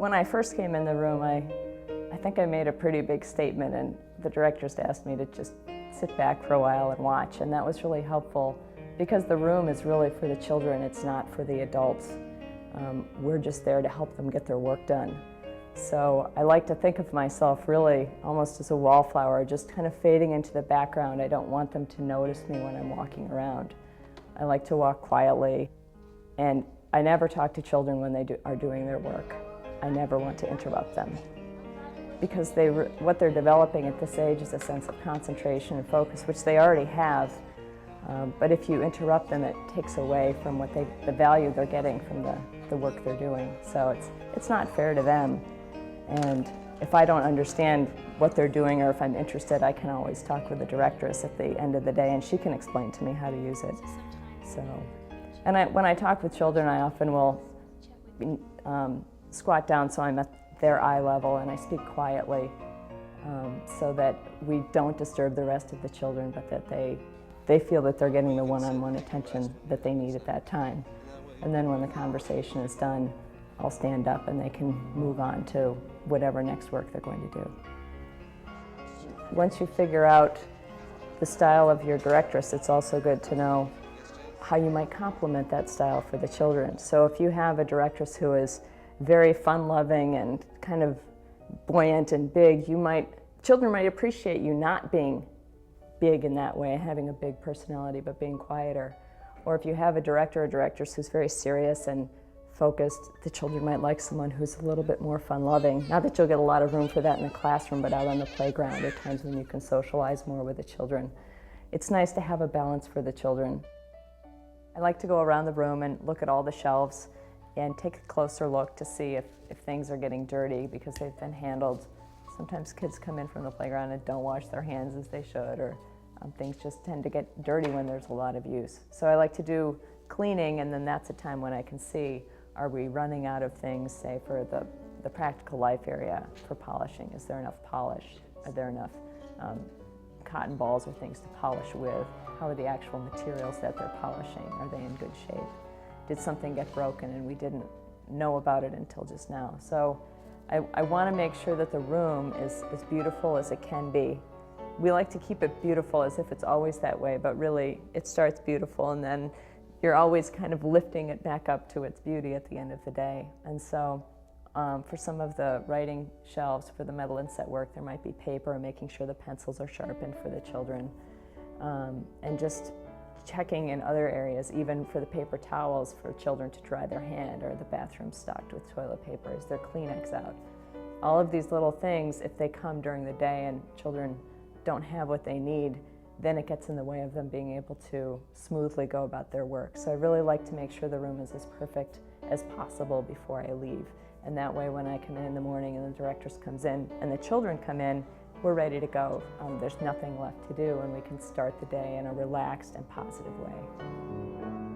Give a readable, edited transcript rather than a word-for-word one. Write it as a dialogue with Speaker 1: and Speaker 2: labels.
Speaker 1: When I first came in the room, I think I made a pretty big statement, and the directors asked me to just sit back for a while and watch, and that was really helpful because the room is really for the children, it's not for the adults. We're just there to help them get their work done. So I like to think of myself really almost as a wallflower, just kind of fading into the background. I don't want them to notice me when I'm walking around. I like to walk quietly, and I never talk to children when they are doing their work. I never want to interrupt them, because what they're developing at this age is a sense of concentration and focus, which they already have. But if you interrupt them, it takes away from the value they're getting from the work they're doing. So it's not fair to them. And if I don't understand what they're doing, or if I'm interested, I can always talk with the directress at the end of the day, and she can explain to me how to use it. So, and when I talk with children, I often will squat down so I'm at their eye level, and I speak quietly so that we don't disturb the rest of the children, but that they feel that they're getting the one-on-one attention that they need at that time. And then when the conversation is done, I'll stand up and they can move on to whatever next work they're going to do. Once you figure out the style of your directress, it's also good to know how you might complement that style for the children. So if you have a directress who is very fun-loving and kind of buoyant and big, children might appreciate you not being big in that way, having a big personality, but being quieter. Or if you have a director or directress who's very serious and focused, the children might like someone who's a little bit more fun-loving. Not that you'll get a lot of room for that in the classroom, but out on the playground, at times when you can socialize more with the children. It's nice to have a balance for the children. I like to go around the room and look at all the shelves and take a closer look to see if things are getting dirty because they've been handled. Sometimes kids come in from the playground and don't wash their hands as they should, or things just tend to get dirty when there's a lot of use. So I like to do cleaning, and then that's a time when I can see, are we running out of things, say for the practical life area for polishing? Is there enough polish? Are there enough cotton balls or things to polish with? How are the actual materials that they're polishing? Are they in good shape? Did something get broken and we didn't know about it until just now? So I want to make sure that the room is as beautiful as it can be. We like to keep it beautiful as if it's always that way, but really it starts beautiful and then you're always kind of lifting it back up to its beauty at the end of the day. And so for some of the writing shelves for the metal inset work, there might be paper, and making sure the pencils are sharpened for the children. And just checking in other areas, even for the paper towels for children to dry their hand, or the bathroom stocked with toilet paper. Is there Kleenex out? All of these little things, if they come during the day and children don't have what they need, then it gets in the way of them being able to smoothly go about their work. So I really like to make sure the room is as perfect as possible before I leave. And that way when I come in the morning and the directress comes in and the children come in, we're ready to go. There's nothing left to do, and we can start the day in a relaxed and positive way.